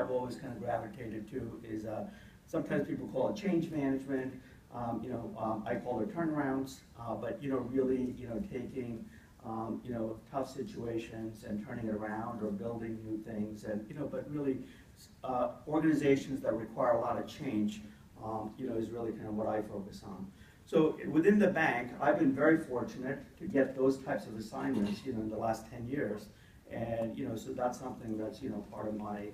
I've always kind of gravitated to is sometimes people call it change management. I call it turnarounds, but really, taking tough situations and turning it around or building new things, and but really organizations that require a lot of change, is really kind of what I focus on. So within the bank, I've been very fortunate to get those types of assignments, in the last 10 years, and so that's something that's part of my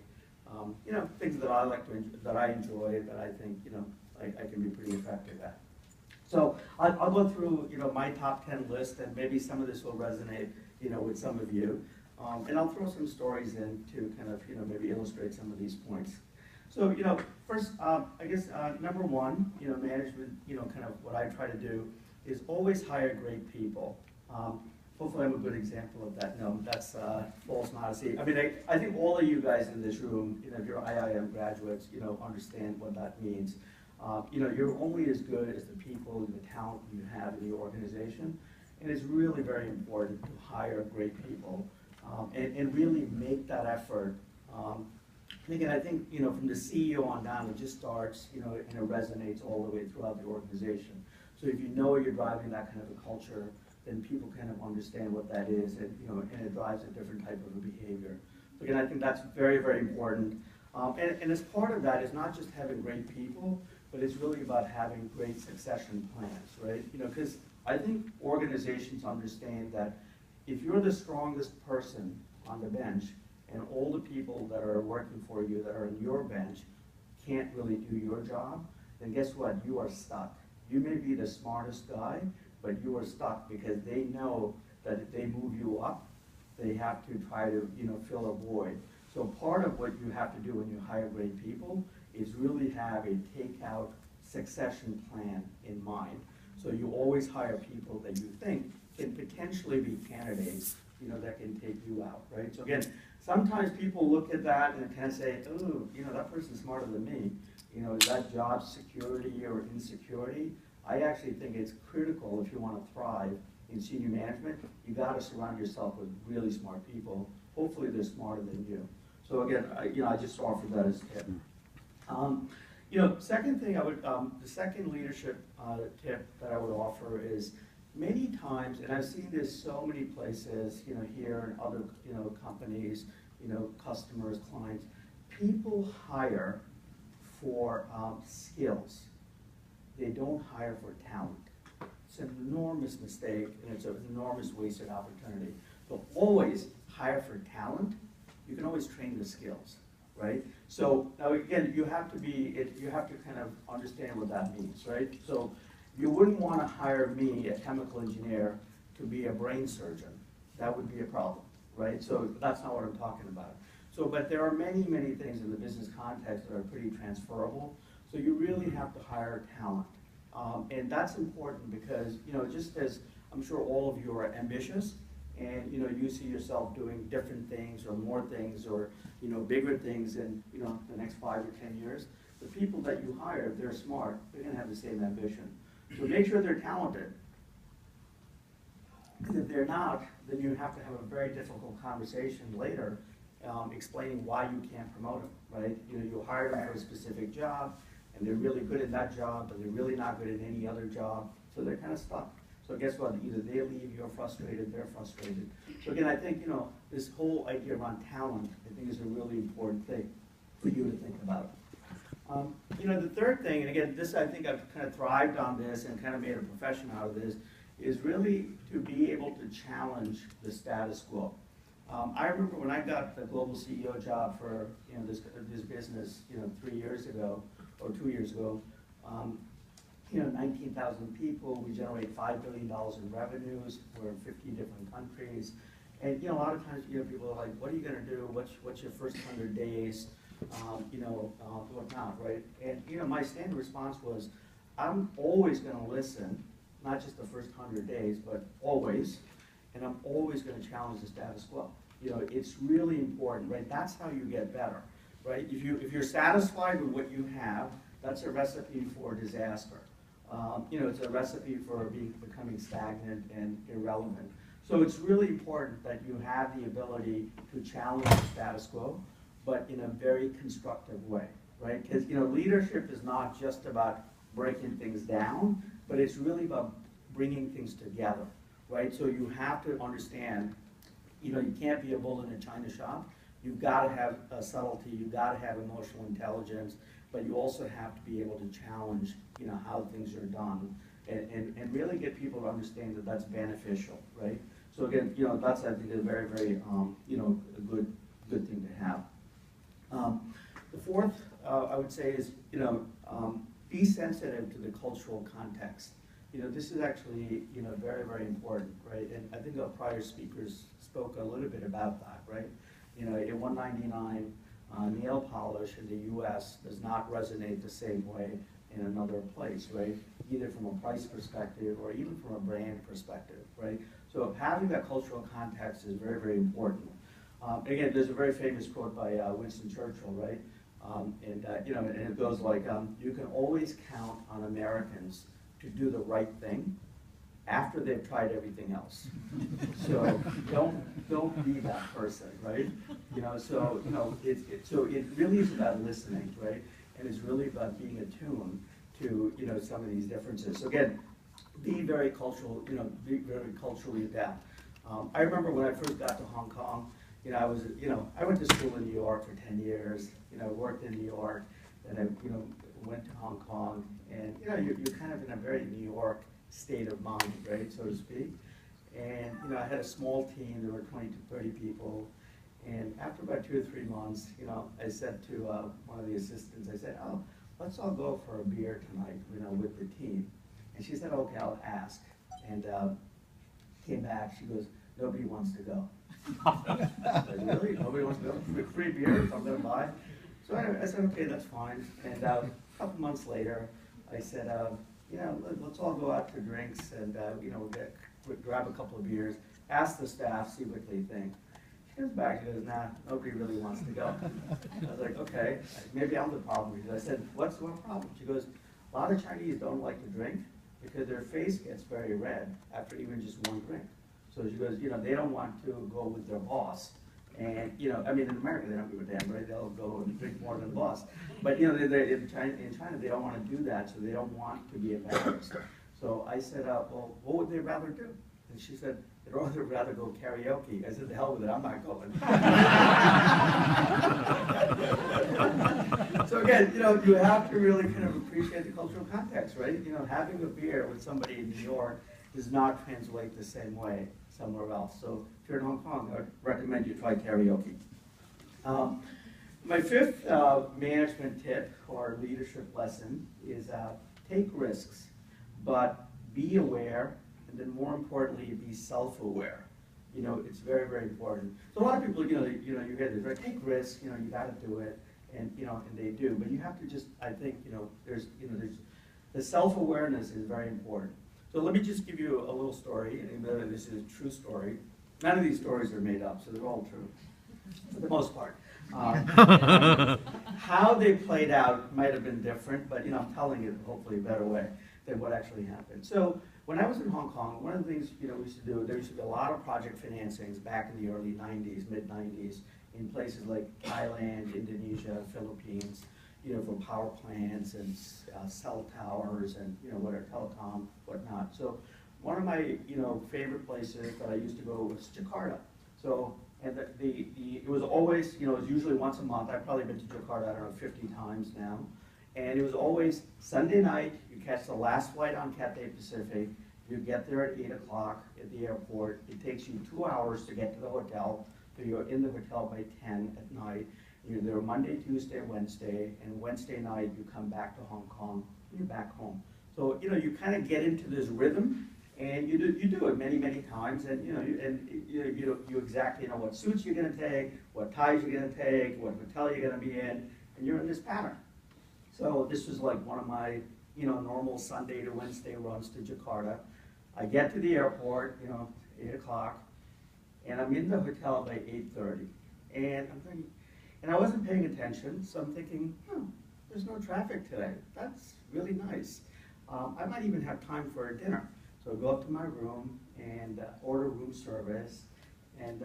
things that I like to that I enjoy, that I think I can be pretty effective at. So I'll go through my top 10 list, and maybe some of this will resonate with some of you, and I'll throw some stories in to kind of maybe illustrate some of these points. So first, I guess number one, management, kind of what I try to do is always hire great people. Hopefully I'm a good example of that. No, that's false modesty. I mean, I think all of you guys in this room, if you're IIM graduates, understand what that means. You're only as good as the people and the talent you have in the organization, and it's really very important to hire great people and really make that effort. And again, I think from the CEO on down, it just starts and it resonates all the way throughout the organization. So if you're driving that kind of a culture, then people kind of understand what that is, and and it drives a different type of a behavior. So again, I think that's very, very important. And as part of that is not just having great people, but it's really about having great succession plans, right? Because I think organizations understand that if you're the strongest person on the bench, and all the people that are working for you that are in your bench can't really do your job, then guess what? You are stuck. You may be the smartest guy, but you are stuck because they know that if they move you up, they have to try to fill a void. So part of what you have to do when you hire great people is really have a takeout succession plan in mind. So you always hire people that you think can potentially be candidates that can take you out, right? So again, sometimes people look at that and kind of say, oh, that person's smarter than me. Is that job security or insecurity? I actually think it's critical if you want to thrive in senior management. You got to surround yourself with really smart people. Hopefully they're smarter than you. So again, I just offered that as a tip. Second thing the second leadership tip that I would offer is, many times, and I've seen this so many places, here and other, companies, customers, clients, people hire for skills. They don't hire for talent. It's an enormous mistake, and it's an enormous wasted opportunity. So always hire for talent. You can always train the skills, right? So now again, you have to kind of understand what that means, right? So you wouldn't want to hire me, a chemical engineer, to be a brain surgeon. That would be a problem, right? So that's not what I'm talking about. So, but there are many, many things in the business context that are pretty transferable. So you really have to hire talent. And that's important because, just as I'm sure all of you are ambitious, and you see yourself doing different things or more things or bigger things in the next 5 or 10 years, the people that you hire, if they're smart, they're going to have the same ambition. So make sure they're talented. Because if they're not, then you have to have a very difficult conversation later explaining why you can't promote them, right? You hire them for a specific job, and they're really good at that job, but they're really not good at any other job, so they're kind of stuck. So guess what? Either they leave, you're frustrated, they're frustrated. So again, I think, this whole idea around talent, I think is a really important thing for you to think about. The third thing, and again, this I think I've kind of thrived on this and kind of made a profession out of this, is really to be able to challenge the status quo. I remember when I got the global CEO job for this business 3 years ago or 2 years ago. 19,000 people. We generate $5 billion in revenues. We're in 50 different countries, and a lot of times people are like, "What are you going to do? What's your first 100 days?" Whatnot, right? And my standard response was, I'm always going to listen, not just the first 100 days, but always, and I'm always going to challenge the status quo. It's really important, right? That's how you get better, right? If you're satisfied with what you have, that's a recipe for disaster. It's a recipe for becoming stagnant and irrelevant. So it's really important that you have the ability to challenge the status quo. but in a very constructive way, right? Because, leadership is not just about breaking things down, but it's really about bringing things together, right? So you have to understand, you can't be a bull in a china shop. You've got to have a subtlety, you've got to have emotional intelligence, but you also have to be able to challenge, how things are done, and really get people to understand that that's beneficial, right? So again, that's, I think, a very, very, a good thing to have. The fourth, I would say, is, be sensitive to the cultural context. This is actually, very, very important, right? And I think our prior speakers spoke a little bit about that, right? A $199 nail polish in the U.S. does not resonate the same way in another place, right? Either from a price perspective or even from a brand perspective, right? So having that cultural context is very, very important. Again, there's a very famous quote by Winston Churchill, right? And it goes like, you can always count on Americans to do the right thing after they've tried everything else. So don't be that person, right? So it really is about listening, right? And it's really about being attuned to some of these differences. So again, be very cultural, be very culturally adept. I remember when I first got to Hong Kong, I went to school in New York for 10 years. Worked in New York, and I went to Hong Kong, and you're kind of in a very New York state of mind, right, so to speak. And I had a small team. There were 20 to 30 people. And after about 2 or 3 months, I said to one of the assistants, I said, "Oh, let's all go for a beer tonight, with the team." And she said, "Okay, I'll ask." And came back. She goes, "Nobody wants to go." I said, "Really? Nobody wants to go? Free beer? I'm going to buy." So anyway, I said, "Okay, that's fine." And a couple months later, I said, let's all go out to drinks and grab a couple of beers. Ask the staff, see what they think. She comes back, she goes, "Nah, nobody really wants to go." I was like, "Okay, maybe I'm the problem." I said, "What's the problem?" She goes, "A lot of Chinese don't like to drink because their face gets very red after even just one drink." So she goes, they don't want to go with their boss. And, in America, they don't give a damn, right? They'll go and drink more than the boss. But, in China, they don't want to do that, so they don't want to be embarrassed. So I said, "Well, what would they rather do?" And she said, "They'd rather go karaoke." I said, "The hell with it, I'm not going." So again, you have to really kind of appreciate the cultural context, right? Having a beer with somebody in New York does not translate the same way somewhere else. So if you're in Hong Kong, I would recommend you try karaoke. My fifth management tip or leadership lesson is take risks, but be aware, and then more importantly, be self-aware. It's very, very important. So a lot of people, you hear this, right? Take risks, you got to do it, and and they do. But you have to just, I think, there's the self-awareness is very important. So let me just give you a little story, and this is a true story. None of these stories are made up, so they're all true, for the most part. How they played out might have been different, but I'm telling it hopefully a better way than what actually happened. So when I was in Hong Kong, one of the things we used to do, there used to be a lot of project financings back in the early 90s, mid-90s, in places like Thailand, Indonesia, Philippines, for power plants and cell towers and whatever, telecom, whatnot. So one of my favorite places that I used to go was Jakarta. So and it was always it was usually once a month. I've probably been to Jakarta, I don't know, 50 times now, and it was always Sunday night. You catch the last flight on Cathay Pacific. You get there at 8 o'clock at the airport. It takes you 2 hours to get to the hotel. So you're in the hotel by 10 at night. You're there Monday, Tuesday, Wednesday, and Wednesday night you come back to Hong Kong, and you're back home. So you kind of get into this rhythm, and you do it many, many times, and you exactly know what suits you're going to take, what ties you're going to take, what hotel you're going to be in, and you're in this pattern. So this was like one of my normal Sunday to Wednesday runs to Jakarta. I get to the airport, 8 o'clock, and I'm in the hotel by 8:30, and I'm thinking. And I wasn't paying attention, so I'm thinking, there's no traffic today. That's really nice. I might even have time for a dinner. So I go up to my room and order room service. And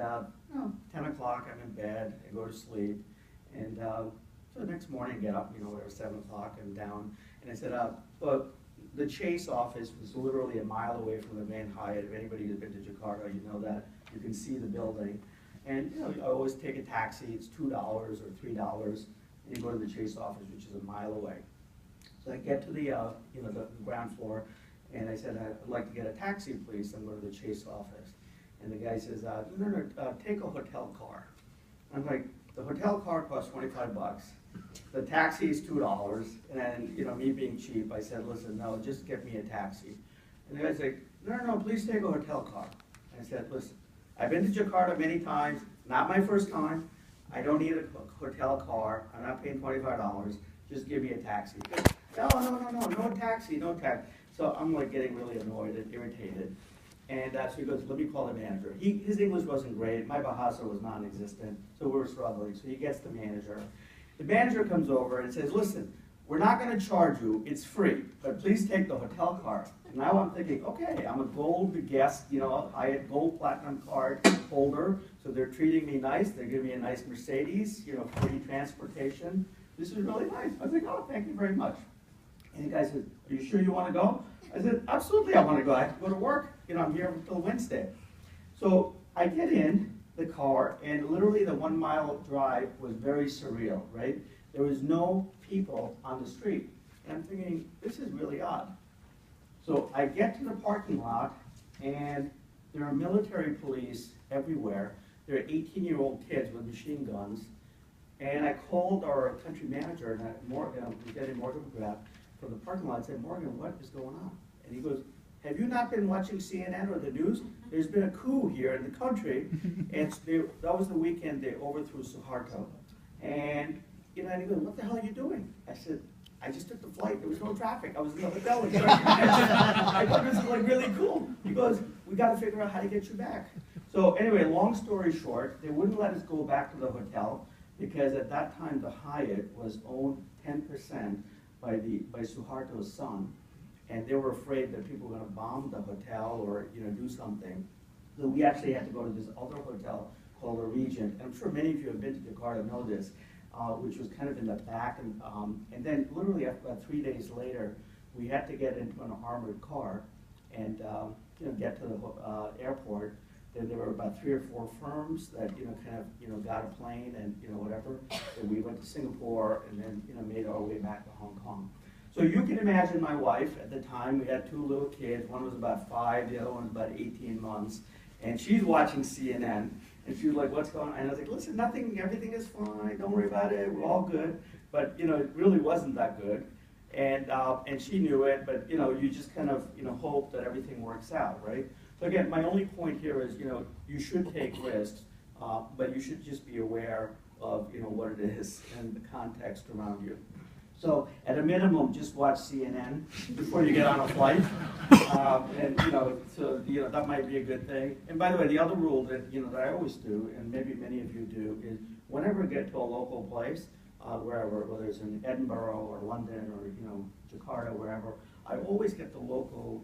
10 o'clock, I'm in bed. I go to sleep. And so the next morning I get up, whatever, 7 o'clock, I'm down, and I said, well, the Chase office was literally a mile away from the main Hyatt. If anybody has been to Jakarta, you know that. You can see the building. And I always take a taxi, it's $2 or $3, and you go to the Chase office, which is a mile away. So I get to the ground floor, and I said, I'd like to get a taxi, please. I'm going to the Chase office. And the guy says, no, take a hotel car. I'm like, the hotel car costs 25 bucks. The taxi is $2, and me being cheap, I said, listen, no, just get me a taxi. And the guy's like, no, please take a hotel car. I said, listen, I've been to Jakarta many times, not my first time. I don't need a hotel car. I'm not paying $25. Just give me a taxi. No taxi, no taxi. So I'm like getting really annoyed and irritated. And so he goes, let me call the manager. His English wasn't great. My Bahasa was non-existent, so we were struggling. So he gets the manager. The manager comes over and says, listen, we're not going to charge you. It's free, but please take the hotel card. And now I'm thinking, okay, I'm a gold guest, Hyatt gold platinum card holder, so they're treating me nice. They're giving me a nice Mercedes, free transportation. This is really nice. I was like, oh, thank you very much. And the guy said, are you sure you want to go? I said, absolutely, I want to go. I have to go to work. I'm here until Wednesday. So I get in the car, and literally the 1 mile drive was very surreal, right? There was no people on the street. And I'm thinking, this is really odd. So I get to the parking lot, and there are military police everywhere. There are 18-year-old kids with machine guns. And I called our country manager, and Morgan, we get a Morgan McGrath from the parking lot, and said, Morgan, what is going on? And he goes, have you not been watching CNN or the news? There's been a coup here in the country, and that was the weekend they overthrew Suharto. And and he goes, what the hell are you doing? I said, I just took the flight. There was no traffic. I was in the hotel. I thought this was like really cool. He goes, we got to figure out how to get you back. So anyway, long story short, they wouldn't let us go back to the hotel because at that time the Hyatt was owned 10% by Suharto's son. And they were afraid that people were going to bomb the hotel or do something. So we actually had to go to this other hotel called the Regent. I'm sure many of you have been to Jakarta know this, which was kind of in the back. And then literally about 3 days later, we had to get into an armored car and get to the airport. Then there were about 3 or 4 firms that got a plane and whatever. So we went to Singapore and then made our way back to Hong Kong. So you can imagine my wife at the time. We had 2 little kids. One was about 5, the other one was about 18 months. And she's watching CNN. And she was like, what's going on? And I was like, listen, nothing, everything is fine. Don't worry about it. We're all good. But, it really wasn't that good. And she knew it. But, you just kind of, hope that everything works out, right? So again, my only point here is, you should take risks, but you should just be aware of, what it is and the context around you. So at a minimum, just watch CNN before you get on a flight, and that might be a good thing. And by the way, the other rule that that I always do, and maybe many of you do, is whenever I get to a local place, wherever, whether it's in Edinburgh or London or Jakarta, wherever, I always get the local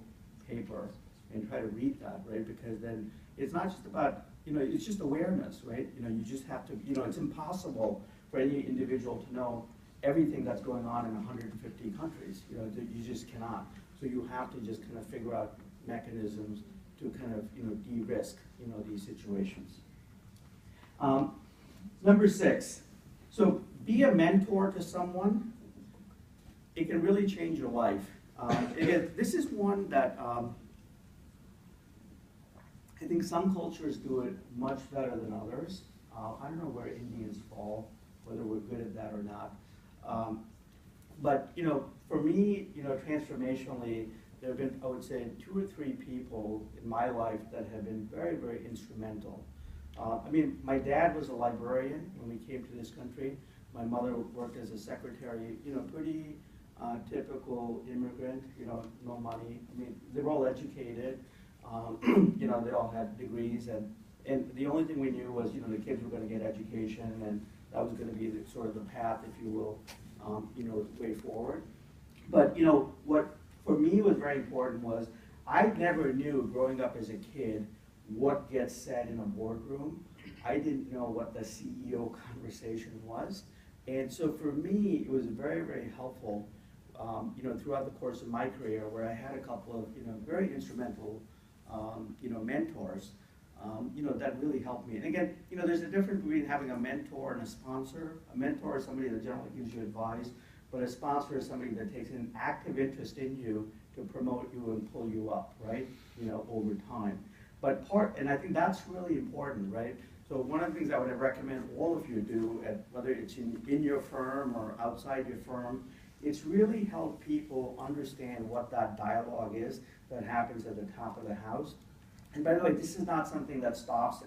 paper and try to read that, right? Because then it's not just about it's just awareness, right? You just have to it's impossible for any individual to know everything that's going on in 150 countries. You just cannot. So you have to just kind of figure out mechanisms to kind of de-risk these situations. Number 6. So be a mentor to someone. It can really change your life. Again, this is one that I think some cultures do it much better than others. I don't know where Indians fall, whether we're good at that or not. But for me, transformationally, there have been, I would say, 2 or 3 people in my life that have been very, very instrumental. I mean, my dad was a librarian when we came to this country. My mother worked as a secretary, pretty typical immigrant, no money. I mean, they were all educated. They all had degrees, and the only thing we knew was, the kids were going to get education, and that was going to be sort of the path, if you will, way forward. But, what for me was very important was I never knew growing up as a kid what gets said in a boardroom. I didn't know what the CEO conversation was. And so for me, it was very, very helpful, you know, throughout the course of my career, where I had a couple of, you know, very instrumental, you know, mentors, you know, that really helped me. And again, you know, there's a difference between having a mentor and a sponsor. A mentor is somebody that generally gives you advice, but a sponsor is somebody that takes an active interest in you to promote you and pull you up, right, you know, over time. But and I think that's really important, right? So one of the things I would recommend all of you do, whether it's in your firm or outside your firm, it's really help people understand what that dialogue is that happens at the top of the house. And by the way, this is not something that stops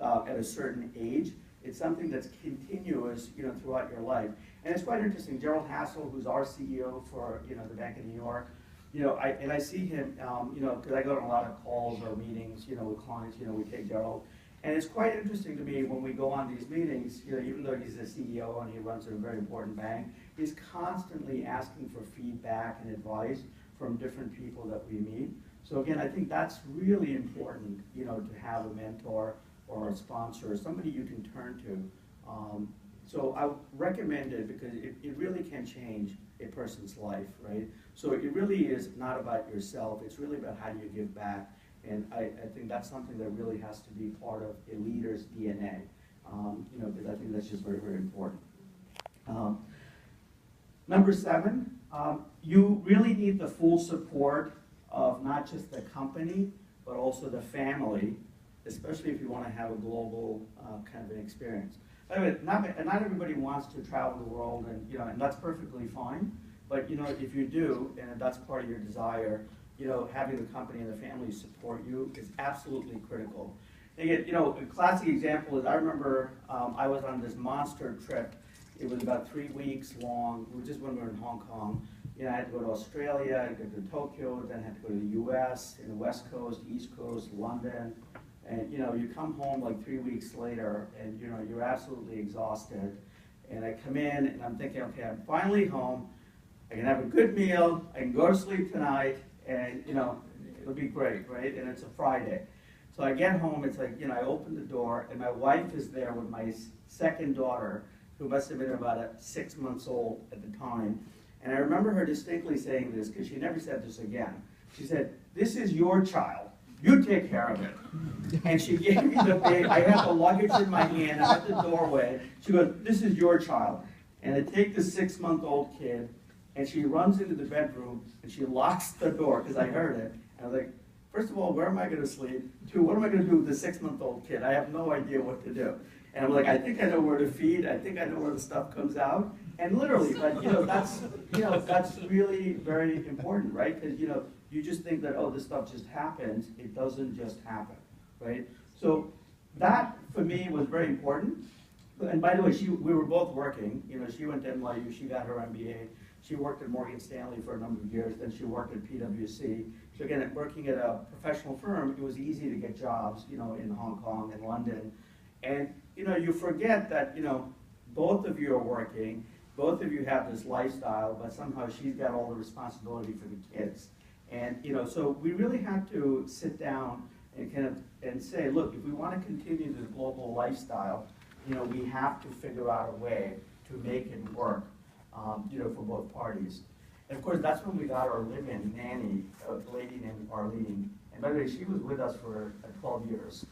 at a certain age. It's something that's continuous, you know, throughout your life. And it's quite interesting. Gerald Hassel, who's our CEO for, you know, the Bank of New York, you know, I see him, you know, because I go to a lot of calls or meetings, you know, with clients. You know, we take Gerald. And it's quite interesting to me when we go on these meetings, you know, even though he's the CEO and he runs a very important bank, he's constantly asking for feedback and advice from different people that we meet. So again, I think that's really important, you know, to have a mentor or a sponsor, or somebody you can turn to. So I recommend it because it really can change a person's life, right? So it really is not about yourself, it's really about how do you give back. And I think that's something that really has to be part of a leader's DNA, you know, because I think that's just very, very important. Number 7, you really need the full support of not just the company, but also the family, especially if you want to have a global kind of an experience. By the way, not everybody wants to travel the world, and you know, and that's perfectly fine. But you know, if you do, and that's part of your desire, you know, having the company and the family support you is absolutely critical. And again, you know, a classic example is I remember I was on this monster trip. It was about 3 weeks long. It was just when we were in Hong Kong. You know, I had to go to Australia, I had to go to Tokyo, then I had to go to the U.S., in the West Coast, East Coast, London. And you know, you come home like 3 weeks later, and you know, you're absolutely exhausted. And I come in, and I'm thinking, okay, I'm finally home. I can have a good meal. I can go to sleep tonight, and you know, it'll be great, right? And it's a Friday. So I get home. It's like, you know, I open the door, and my wife is there with my second daughter, who must have been about 6 months old at the time. And I remember her distinctly saying this, because she never said this again. She said, "This is your child. You take care of it." And she gave me the big, I had the luggage in my hand, I'm at the doorway. She goes, "This is your child." And I take the 6-month-old kid, and she runs into the bedroom, and she locks the door, because I heard it. And I was like, first of all, where am I going to sleep? 2, what am I going to do with the 6-month-old kid? I have no idea what to do. And I'm like, I think I know where to feed. I think I know where the stuff comes out. And literally, but you know, that's really very important, right? Because you know, you just think that, oh, this stuff just happens. It doesn't just happen, right? So that for me was very important. And by the way, we were both working. You know, she went to NYU. She got her MBA. She worked at Morgan Stanley for a number of years. Then she worked at PwC. So again, working at a professional firm, it was easy to get jobs, you know, in Hong Kong and London. And you know, you forget that, you know, both of you are working. Both of you have this lifestyle, but somehow she's got all the responsibility for the kids. And you know, so we really have to sit down and kind of and say, look, if we want to continue this global lifestyle, you know, we have to figure out a way to make it work, you know, for both parties. And of course, that's when we got our live-in nanny, a lady named Arlene. And by the way, she was with us for 12 years.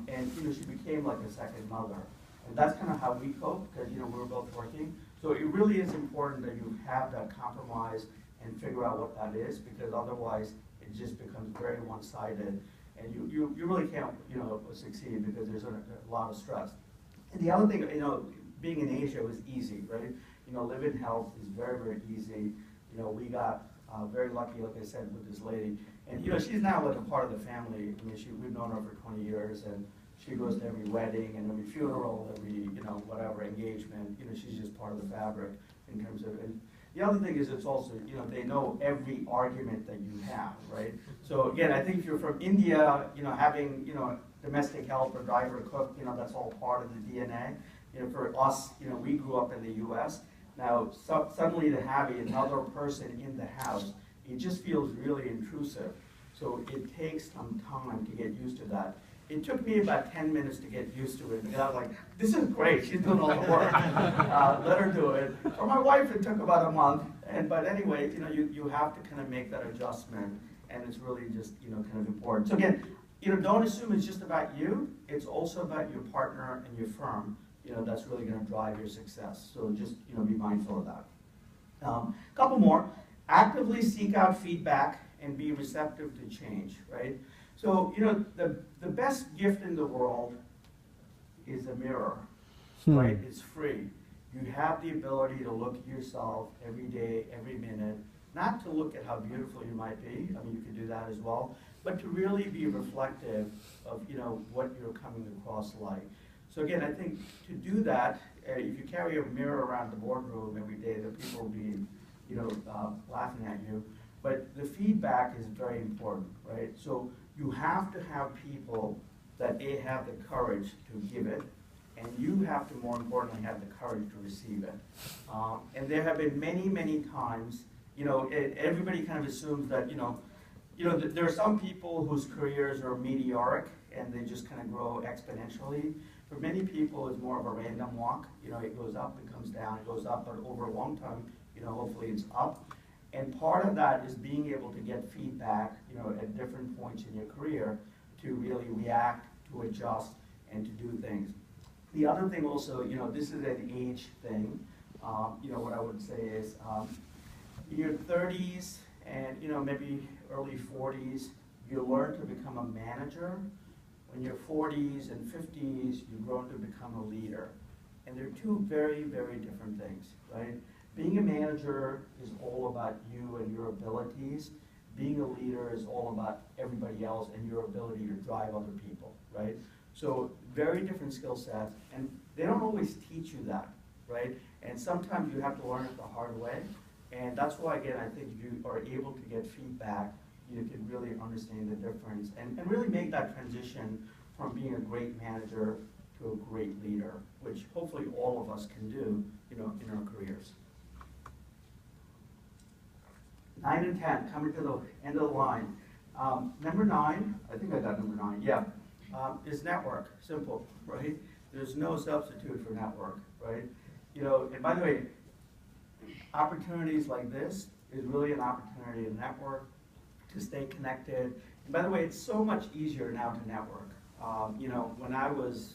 And you know, she became like a second mother. And that's kind of how we cope, because you know, we were both working. So it really is important that you have that compromise and figure out what that is, because otherwise it just becomes very one-sided, and you really can't, you know, succeed because there's a lot of stress. And the other thing, you know, being in Asia was easy, right? You know, live-in health is very, very easy. You know, we got very lucky, like I said, with this lady, and you know, she's now like a part of the family. I mean, we've known her for 20 years, and she goes to every wedding and every funeral, every, you know, whatever engagement. You know, she's just part of the fabric in terms of. And the other thing is, it's also, you know, they know every argument that you have, right? So again, I think if you're from India, you know, having, you know, domestic help or driver cook, you know, that's all part of the DNA. You know, for us, you know, we grew up in the U.S. Now, suddenly to have another person in the house, it just feels really intrusive. So it takes some time to get used to that. It took me about 10 minutes to get used to it. And I was like, this is great, she's doing all the work. Let her do it. For my wife, it took about a month. But anyway, you have to kind of make that adjustment, and it's really just, kind of important. So again, don't assume it's just about you. It's also about your partner and your firm. That's really going to drive your success. So just, be mindful of that. Couple more. Actively seek out feedback and be receptive to change, right? So, the best gift in the world is a mirror, right? It's free. You have the ability to look at yourself every day, every minute, not to look at how beautiful you might be. I mean, you can do that as well, but to really be reflective of, what you're coming across like. So again, I think to do that, if you carry a mirror around the boardroom every day, the people will be, laughing at you. But the feedback is very important, right? So you have to have people that have the courage to give it, and you have to, more importantly, have the courage to receive it. And there have been many, many times, everybody kind of assumes that, there are some people whose careers are meteoric and they just kind of grow exponentially. For many people, it's more of a random walk. It goes up, it comes down, it goes up, but over a long time, hopefully it's up. And part of that is being able to get feedback, at different points in your career to really react, to adjust, and to do things. The other thing also, this is an age thing. What I would say is, in your 30s and, maybe early 40s, you learn to become a manager. When you're 40s and 50s, you grow to become a leader. And they're two very, very different things, right? Being a manager is all about you and your abilities. Being a leader is all about everybody else and your ability to drive other people, right? So very different skill sets, and they don't always teach you that, right? And sometimes you have to learn it the hard way. And that's why, again, I think if you are able to get feedback, you can really understand the difference and really make that transition from being a great manager to a great leader, which hopefully all of us can do, in our careers. 9 and 10, coming to the end of the line. Number 9, I think I got number 9, yeah, is network. Simple, right? There's no substitute for network, right? And by the way, opportunities like this is really an opportunity to network, to stay connected. And by the way, it's so much easier now to network. When I was,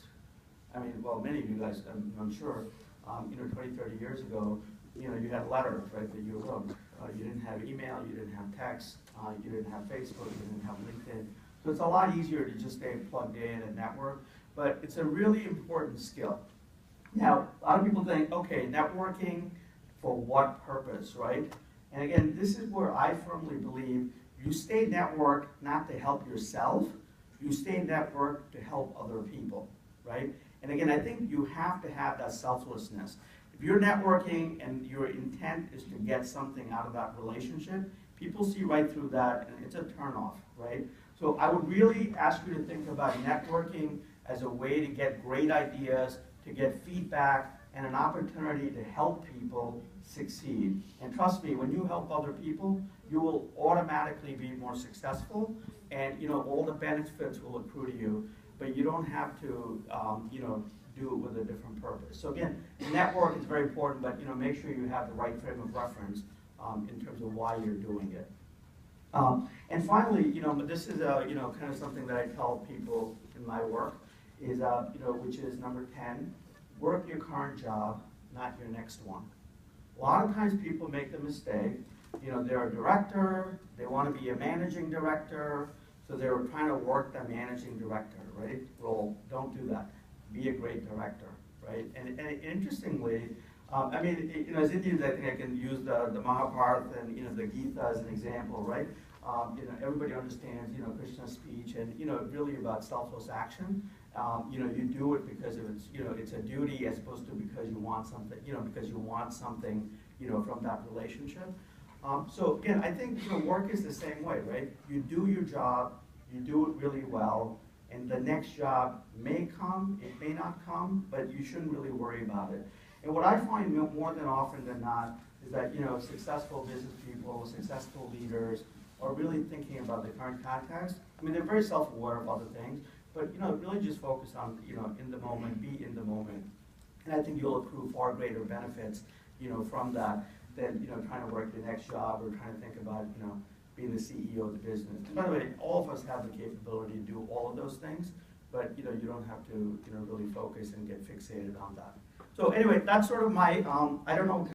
many of you guys, I'm sure, 20, 30 years ago, you had letters, right, that you wrote. You didn't have email, you didn't have text, you didn't have Facebook, you didn't have LinkedIn. So it's a lot easier to just stay plugged in and network, but it's a really important skill. Now, a lot of people think, okay, networking for what purpose, right? And again, this is where I firmly believe you stay networked not to help yourself, you stay networked to help other people, right? And again, I think you have to have that selflessness. If you're networking and your intent is to get something out of that relationship, people see right through that and it's a turnoff, right? So I would really ask you to think about networking as a way to get great ideas, to get feedback, and an opportunity to help people succeed. And trust me, when you help other people, you will automatically be more successful, and all the benefits will accrue to you, but you don't have to do it with a different purpose. So again, network is very important, but make sure you have the right frame of reference in terms of why you're doing it. And finally, this is kind of something that I tell people in my work is which is number 10. Work your current job, not your next one. A lot of times people make the mistake, they're a director, they want to be a managing director, so they're trying to work the managing director, right, role. Don't do that. Be a great director, right? And interestingly, as Indians, I think I can use the Mahabharata and the Gita as an example, right? Everybody understands Krishna's speech and really about selfless action. You do it because it's a duty as opposed to because you want something, from that relationship. So again, I think work is the same way, right? You do your job, you do it really well, and the next job may come, it may not come, but you shouldn't really worry about it. And what I find more than often than not is that successful business people, successful leaders are really thinking about the current context. They're very self-aware of other things, but, you know, really just focus on, you know, in the moment, be in the moment. And I think you'll accrue far greater benefits, you know, from that than, you know, trying to work the next job or trying to think about, you know, being the CEO of the business. And by the way, all of us have the capability to do all of those things, but, you know, you don't have to, you know, really focus and get fixated on that. So anyway, that's sort of my, I don't know